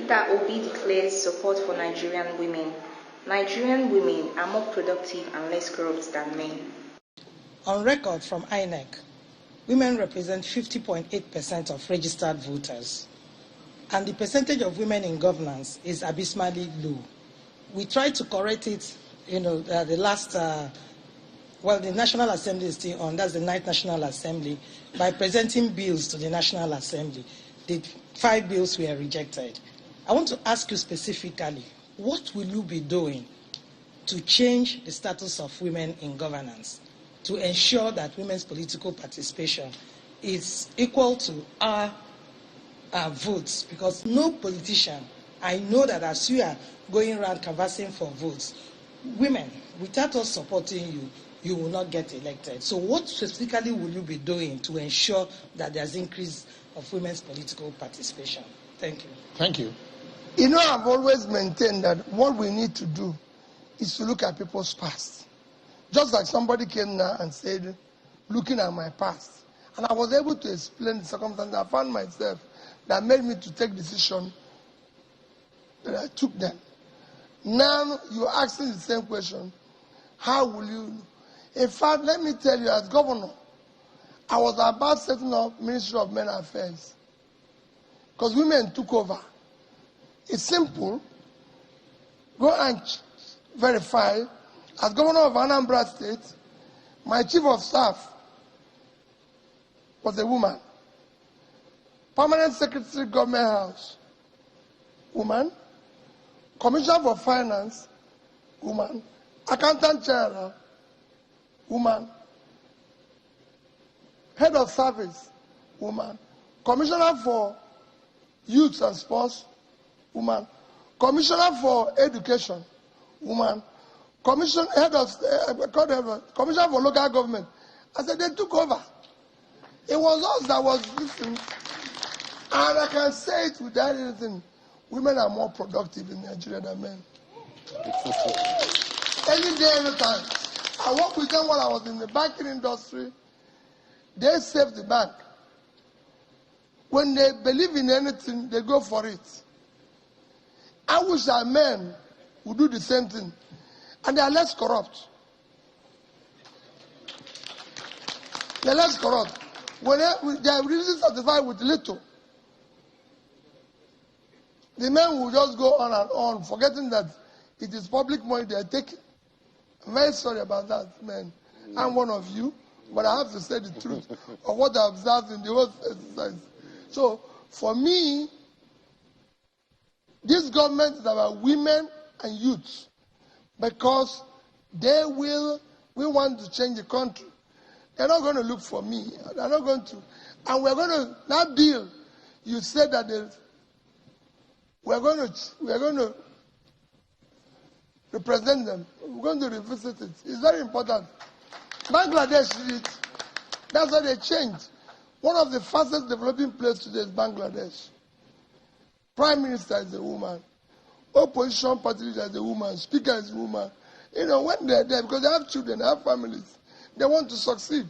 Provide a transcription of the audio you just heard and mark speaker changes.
Speaker 1: Peter Obi declares support for Nigerian women. Nigerian women are more productive and less corrupt than men.
Speaker 2: On record from INEC, women represent 50.8% of registered voters, and the percentage of women in governance is abysmally low. We tried to correct it, the National Assembly is still on, that's the 9th National Assembly, by presenting bills to the National Assembly. The 5 bills were rejected. I want to ask you specifically, what will you be doing to change the status of women in governance, to ensure that women's political participation is equal to our votes? Because no politician, I know that as you are going around canvassing for votes, women, without us supporting you, you will not get elected. So what specifically will you be doing to ensure that there's increase of women's political participation? Thank you.
Speaker 3: Thank you.
Speaker 4: You know, I've always maintained that what we need to do is to look at people's past. Just like somebody came now and said, looking at my past. And I was able to explain the circumstances I found myself that made me to take decision that I took then. Now you're asking the same question. How will you? In fact, let me tell you, as governor, I was about setting up Ministry of Men Affairs. Because women took over. It's simple. Go and verify. As governor of Anambra State, my chief of staff was a woman. Permanent Secretary, Government House, woman. Commissioner for Finance, woman. Accountant General, woman. Head of Service, woman. Commissioner for Youth and Sports, woman. Commissioner for Education, woman. Commissioner for Local Government. I said, they took over. It was us that was listening. And I can say it without anything. Women are more productive in Nigeria than men. Any day, any time. I worked with them while I was in the banking industry. They save the bank. When they believe in anything, they go for it. I wish our men would do the same thing. And they are less corrupt. They are less corrupt. When they are really satisfied with little, the men will just go on and on, forgetting that it is public money they are taking. I'm very sorry about that, man. I'm one of you, but I have to say the truth of what I observed in the whole exercise. So, for me, this government is about women and youth, because we want to change the country. They're not going to look for me. They're not going to. And we're going to, that bill, you said that we're going to represent them. We're going to revisit it. It's very important. Bangladesh did it. That's why they changed. One of the fastest developing places today is Bangladesh. Prime Minister is a woman. Opposition party leader is a woman. Speaker is a woman. You know, when they're there, because they have children, they have families, they want to succeed.